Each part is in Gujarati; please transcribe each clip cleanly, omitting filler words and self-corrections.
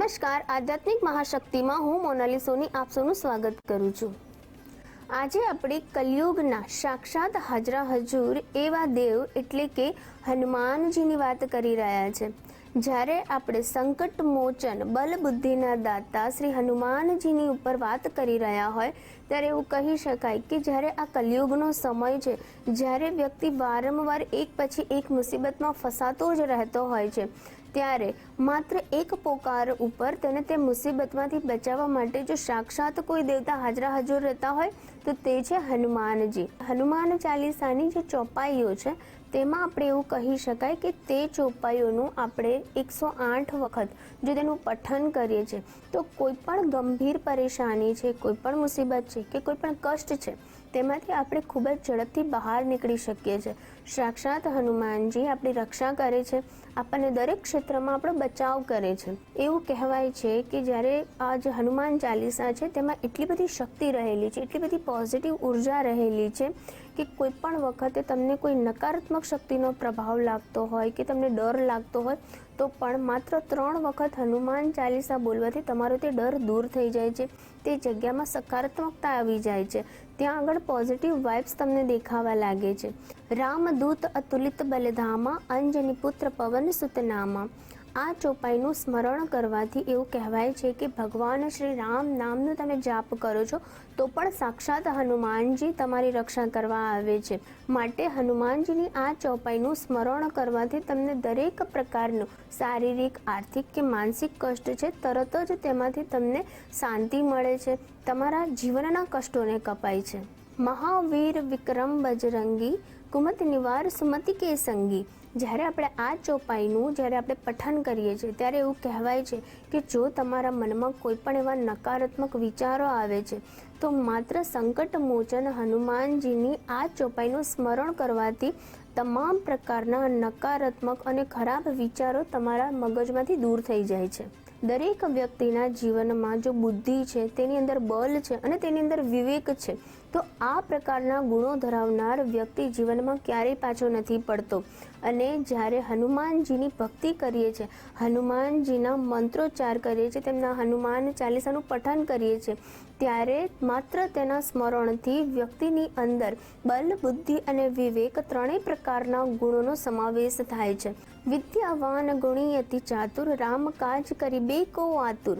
નમસ્કાર, આધ્યાત્મિક મહાશક્તિમાં હું મોનાલી સોની આપ સૌનું સ્વાગત કરું છું। આજે આપણે કલયુગના સાક્ષાત હાજરા હજુર એવા દેવ એટલે કે હનુમાનજીની વાત કરી રહ્યા છે। જ્યારે આપણે સંકટ મોચન બલ બુદ્ધિના દાતા શ્રી હનુમાનજીની ઉપર વાત કરી રહ્યા હોય ત્યારે એવું કહી શકાય કે જ્યારે આ કલયુગનો સમય છે, જ્યારે વ્યક્તિ વારંવાર એક પછી એક મુસીબતમાં ફસાતો જ રહેતો હોય છે, ત્યારે માત્ર એક પોકાર ઉપર તેને તે મુસીબતમાંથી બચાવવા માટે જો સાક્ષાત કોઈ દેવતા હાજરા હજુર રહેતા હોય તો તે છે હનુમાનજી। હનુમાન ચાલીસાની જે ચોપાઈઓ છે તેમાં આપણે એવું કહી શકાય કે તે ચોપાઈઓનું આપણે 108 વખત જો તેનું પઠન કરીએ છીએ તો કોઈ પણ ગંભીર પરેશાની છે, કોઈ પણ મુસીબત છે કે કોઈ પણ કષ્ટ છે તેમાંથી આપણે ખૂબ જ ઝડપથી બહાર નીકળી શકીએ છીએ। સાક્ષાત હનુમાનજી આપણી રક્ષા કરે છે, આપણને દરેક ક્ષેત્રમાં આપણો બચાવ કરે છે। એવું કહેવાય છે કે જ્યારે આ જે હનુમાન ચાલીસા છે તેમાં એટલી બધી શક્તિ રહેલી છે, એટલી બધી પોઝિટિવ ઉર્જા રહેલી છે કે કોઈ પણ વખતે તમને કોઈ નકારાત્મક શક્તિનો પ્રભાવ લાગતો હોય કે તમને ડર લાગતો હોય તો પણ માત્ર 3 વખત હનુમાન ચાલીસા બોલવાથી તમારો તે ડર દૂર થઈ જાય છે, તે જગ્યામાં સકારાત્મકતા આવી જાય છે, ત્યાં આગળ પોઝિટિવ વાઇબ્સ તમને દેખાવા લાગે છે। રામદૂત અતુલિત બલધામા અંજની પુત્ર પવન સુતનામા આ ચોપાઈનું સ્મરણ કરવાથી એવું કહેવાય છે કે ભગવાન શ્રી રામ નામનું તમે જાપ કરો છો તો પણ સાક્ષાત હનુમાનજી તમારી રક્ષા કરવા આવે છે। માટે હનુમાનજીની આ ચોપાઈનું સ્મરણ કરવાથી તમને દરેક પ્રકારનું શારીરિક, આર્થિક કે માનસિક કષ્ટ છે તરત જ તેમાંથી તમને શાંતિ મળે છે, તમારા જીવનના કષ્ટોને કપાય છે। મહાવીર વિક્રમ બજરંગી કુમત નિવાર સુમતિ કે સંગી જ્યારે આપણે આ ચોપાઈનું જ્યારે આપણે પઠન કરીએ છીએ ત્યારે એવું કહેવાય છે કે જો તમારા મનમાં કોઈ પણ એવા નકારાત્મક વિચારો આવે છે તો માત્ર સંકટ મોચન હનુમાનજીની આ ચોપાઈનું સ્મરણ કરવાથી તમામ પ્રકારના નકારાત્મક અને ખરાબ વિચારો તમારા મગજમાંથી દૂર થઈ જાય છે। દરેક વ્યક્તિના જીવનમાં જો બુદ્ધિ છે, તેની અંદર બલ છે અને તેની અંદર વિવેક છે તો આ પ્રકારના ગુણો ધરાવનાર વ્યક્તિ જીવનમાં ક્યારેય પાછો નથી પડતો। અને જ્યારે હનુમાનજીની ભક્તિ કરીએ છીએ, હનુમાનજીના મંત્રોચ્ચાર કરીએ છીએ, તેમના હનુમાન ચાલીસાનું પઠન કરીએ છીએ ત્યારે માત્ર તેના સ્મરણથી વ્યક્તિની અંદર બલ, બુદ્ધિ અને વિવેક ત્રણેય પ્રકારના ગુણોનો સમાવેશ થાય છે। વિદ્યાવાન ગુણી અતિ ચાતુર રામ કાજ કરીબે કો આતુર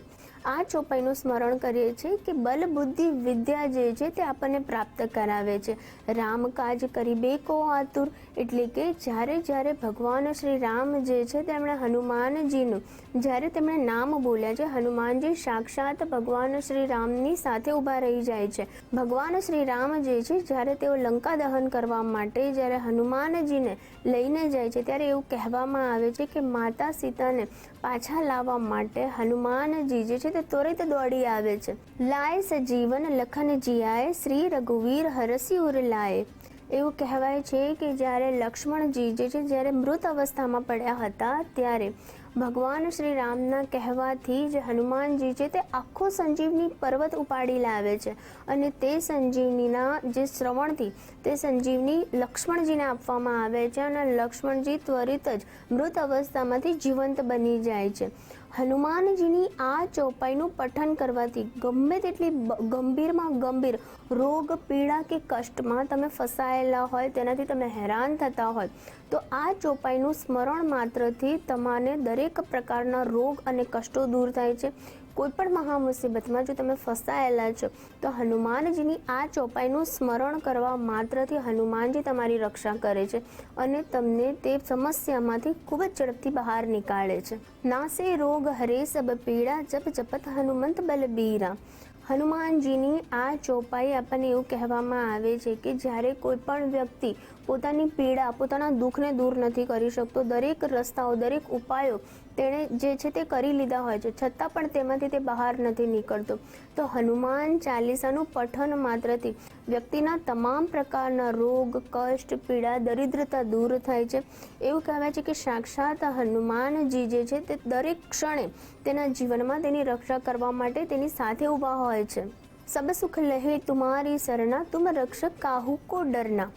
આ ચોપાઈનું સ્મરણ કરીએ છીએ કે બલ, બુદ્ધિ, વિદ્યા જે છે તે આપણને પ્રાપ્ત કરાવે છે। રામ કાજ કરીબે કો આતુર એટલે કે જ્યારે ભગવાન શ્રી રામ જે છે તેમણે હનુમાનજીનું જ્યારે તેમણે નામ બોલ્યા છે, હનુમાનજી સાક્ષાત ભગવાન શ્રી રામની સાથે ઊભા રહી જાય છે। ભગવાન શ્રી રામ જે છે જ્યારે તેઓ લંકા દહન કરવા માટે જ્યારે હનુમાનજીને લઈને જાય છે ત્યારે એવું કહેવામાં આવે છે કે માતા સીતાને પાછા લાવવા માટે હનુમાનજી જે છે તે ત્વરિત દોડી આવે છે। લાય સજીવન લખન જીયાય શ્રી રઘુવીર હરસી ઉર લાય એવું કહેવાય છે કે જ્યારે લક્ષ્મણજી જે છે જ્યારે મૃત અવસ્થામાં પડ્યા હતા ત્યારે ભગવાન શ્રી રામના કહેવાથી જે હનુમાનજી છે તે આખો સંજીવની પર્વત ઉપાડી લાવે છે અને તે સંજીવનીના જે શ્રવણથી તે સંજીવની લક્ષ્મણજીને આપવામાં આવે છે અને લક્ષ્મણજી ત્વરિત જ મૃત અવસ્થામાંથી જીવંત બની જાય છે। હનુમાનજીની આ ચોપાઈનું પઠન કરવાથી ગમે તેટલી ગંભીરમાં ગંભીર રોગ, પીડા કે કષ્ટમાં તમે ફસાયેલા હોય, તેનાથી તમે હેરાન થતા હોય તો આ ચોપાઈનું સ્મરણ માત્રથી તમારે દરેક પ્રકારના રોગ અને કષ્ટો દૂર થાય છે। કોઈ પણ મહા મુસીબતમાં જો તમે ફસાયેલા છો તો હનુમાનજીની આ ચોપાઈનું સ્મરણ કરવા માત્રથી હનુમાનજી તમારી રક્ષા કરે છે અને તમને તે સમસ્યામાંથી ખૂબ જ ઝડપથી બહાર નીકાળે છે। નાસે રોગ હરે સબ પીડા જપ જપત હનુમંત બલબીરા હનુમાનજીની આ ચોપાઈ આપણને એવું કહેવામાં આવે છે કે જ્યારે કોઈ પણ વ્યક્તિ પોતાની પીડા, પોતાના દુઃખને દૂર નથી કરી શકતો, દરેક રસ્તાઓ, દરેક ઉપાયો તેણે જે છે તે કરી લીધા હોય છે છતાં પણ તેમાંથી તે બહાર નથી નીકળતો તો હનુમાન ચાલીસાનું પઠન માત્રથી વ્યક્તિના તમામ પ્રકારના રોગ, કષ્ટ, પીડા, દરિદ્રતા દૂર થાય છે। એવું કહેવાય છે કે સાક્ષાત હનુમાનજી જે છે તે દરેક ક્ષણે તેના જીવનમાં તેની રક્ષા કરવા માટે તેની સાથે ઊભા હોય છે। સબ સુખ લહે તુમારી સરના તુમ રક્ષક કાહુ કો ડરના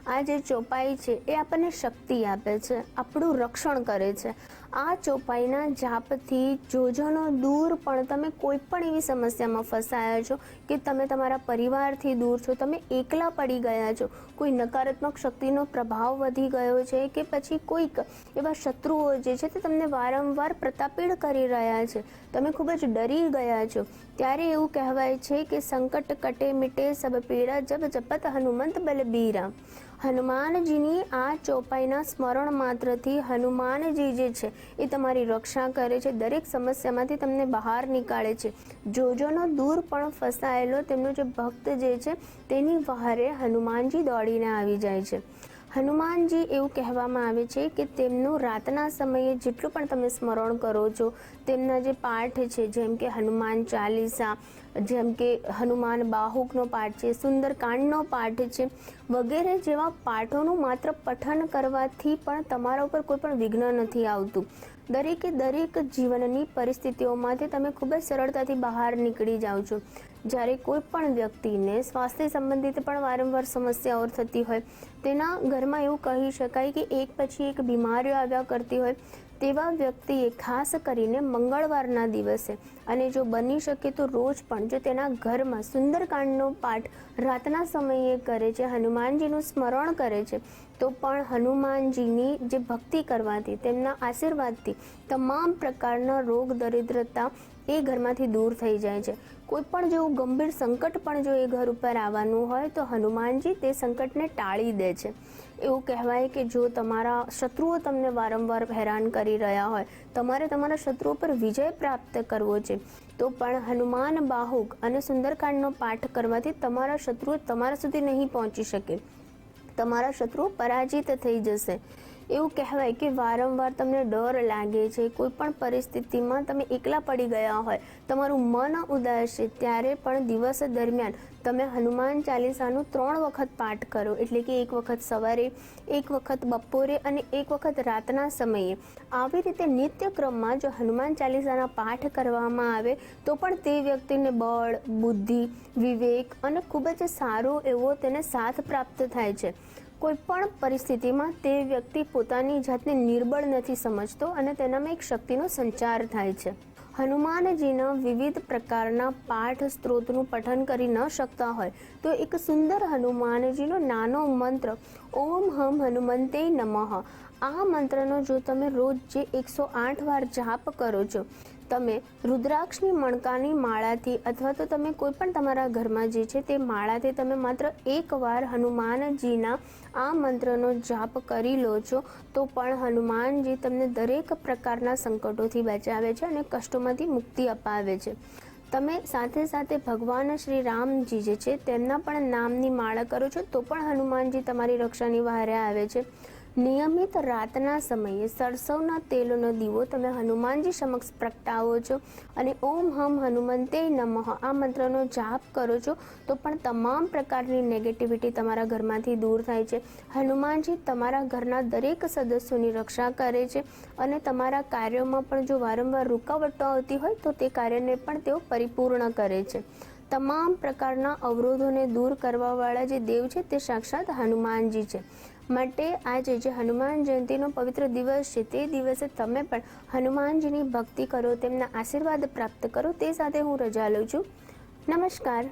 આ જે ચોપાઈ છે એ આપણને શક્તિ આપે છે, આપણું રક્ષણ કરે છે। આ ચોપાઈના જાપથી જોજનો દૂર પણ તમે કોઈ પણ એવી સમસ્યામાં ફસાયા છો કે તમે તમારા પરિવારથી દૂર છો, તમે એકલા પડી ગયા છો, કોઈ નકારાત્મક શક્તિનો પ્રભાવ વધી ગયો છે કે પછી કોઈક એવા શત્રુઓ જે છે તે તમને વારંવાર પ્રતાપીડ કરી રહ્યા છે, તમે ખૂબ જ ડરી ગયા છો, ત્યારે એવું કહેવાય છે કે સંકટ કટે મિટે સબ પીડા જબ જપત હનુમંત બલબીરા. હનુમાનજીની આ ચોપાઈના સ્મરણ માત્રથી હનુમાનજી જે છે એ તમારી રક્ષા કરે છે, દરેક સમસ્યામાંથી તમને બહાર નીકાળે છે. જોજોનો દૂર પણ ફસાયેલો તેમનો જે ભક્ત જે છે તેની વહારે હનુમાનજી દોડીને આવી જાય છે. હનુમાનજી એવું કહેવામાં આવે છે કે તેમનું રાતના સમયે જેટલું પણ તમે સ્મરણ કરો છો, તેમના જે પાઠ છે જેમ કે હનુમાન ચાલીસા, જેમ કે હનુમાન બાહુકનો પાઠ છે, સુંદરકાંડનો પાઠ છે વગેરે જેવા પાઠોનું માત્ર પઠન કરવાથી પણ તમારા ઉપર કોઈ પણ વિઘ્ન નથી આવતું. દરેકે દરેક જીવનની પરિસ્થિતિઓમાંથી તમે ખૂબ જ સરળતાથી બહાર નીકળી જાઓ છો. જ્યારે કોઈ પણ વ્યક્તિને સ્વાસ્થ્ય સંબંધિત પણ વારંવાર સમસ્યાઓ થતી હોય, તેના ઘરમાં એવું કહી શકાય કે એક પછી એક બીમારીઓ આવ્યા કરતી હોય, તેવા વ્યક્તિએ ખાસ કરીને મંગળવારના દિવસે અને જો બની શકે તો રોજ પણ જો તેના ઘરમાં સુંદરકાંડનો પાઠ રાતના સમયે કરે છે, હનુમાનજીનું સ્મરણ કરે છે, તો પણ હનુમાનજીની જે ભક્તિ કરવાથી, તેમના આશીર્વાદથી તમામ પ્રકારના રોગ દરિદ્રતા એ ઘરમાંથી દૂર થઈ જાય છે. કોઈ પણ જેવું ગંભીર સંકટ પણ જો એ ઘર ઉપર આવવાનું હોય તો હનુમાનજી તે સંકટને ટાળી દે છે. એવું કહેવાય કે જો તમારા શત્રુઓ તમને વારંવાર હેરાન કરી રહ્યા હોય, તમારે તમારા શત્રુઓ પર વિજય પ્રાપ્ત કરવો છે, તો પણ હનુમાન બાહુક અને સુંદરકાંડનો પાઠ કરવાથી તમારા શત્રુઓ તમારા સુધી નહીં પહોંચી શકે, તમારા શત્રુઓ પરાજિત થઈ જશે. એવું કહેવાય કે વારંવાર તમને ડર લાગે છે, કોઈ પણ પરિસ્થિતિમાં તમે એકલા પડી ગયા હોય, તમારું મન ઉદાસ છે, ત્યારે પણ દિવસ દરમિયાન તમે હનુમાન ચાલીસાનું 3 વખત પાઠ કરો, એટલે કે એક વખત સવારે, એક વખત બપોરે અને એક વખત રાતના સમયે. આવી રીતે નિત્યક્રમમાં જો હનુમાન ચાલીસાના પાઠ કરવામાં આવે તો પણ તે વ્યક્તિને બળ, બુદ્ધિ, વિવેક અને ખૂબ જ સારો એવો તેને સાથ પ્રાપ્ત થાય છે. કોઈ પણ પરિસ્થિતિમાં તે વ્યક્તિ પોતાની જાતને નિર્બળ નથી સમજતો અને તેનામાં એક શક્તિનો સંચાર થાય છે. હનુમાનજીના વિવિધ પ્રકારના પાઠ સ્ત્રોતનું પઠન કરી ન શકતા હોય તો એક સુંદર હનુમાનજીનો નાનો મંત્ર ઓમ હમ હનુમંતે નમઃ, આ મંત્રનો જો તમે રોજ જે 108 વાર જાપ કરો છો, તમે રુદ્રાક્ષની મણકાની માળાથી અથવા તો તમે કોઈ પણ તમારા ઘરમાં જે છે તે માળાથી તમે માત્ર એકવાર હનુમાનજીના આ મંત્રનો જાપ કરી લો છો તો પણ હનુમાનજી તમને દરેક પ્રકારના સંકટોથી બચાવે છે અને કષ્ટોમાંથી મુક્તિ અપાવે છે. તમે સાથે સાથે ભગવાન શ્રી રામજી જે છે તેમના પણ નામની માળા કરો છો તો પણ હનુમાનજી તમારી રક્ષાની વહારે આવે છે. નિયમિત રાતના સમયે સરસવના તેલનો દીવો તમે હનુમાનજી સમક્ષ પ્રગટાવો છો અને ઓમ હમ હનુમંતે નમઃ આ મંત્રનો જાપ કરો છો તો પણ તમામ પ્રકારની નેગેટિવિટી તમારા ઘરમાંથી દૂર થાય છે. હનુમાનજી તમારા ઘરના દરેક સદસ્યોની રક્ષા કરે છે અને તમારા કાર્યોમાં પણ જો વારંવાર રૂકાવટો આવતી હોય તો તે કાર્યને પણ તેઓ પરિપૂર્ણ કરે છે. તમામ પ્રકારના અવરોધોને દૂર કરવાવાળા જે દેવ છે તે સાક્ષાત હનુમાનજી છે. માટે આજે જે હનુમાન જયંતિનો પવિત્ર દિવસ છે તે દિવસે તમે પણ હનુમાનજીની ભક્તિ કરો, તેમના આશીર્વાદ પ્રાપ્ત કરો. તે સાથે હું રજા લઉં છું. નમસ્કાર.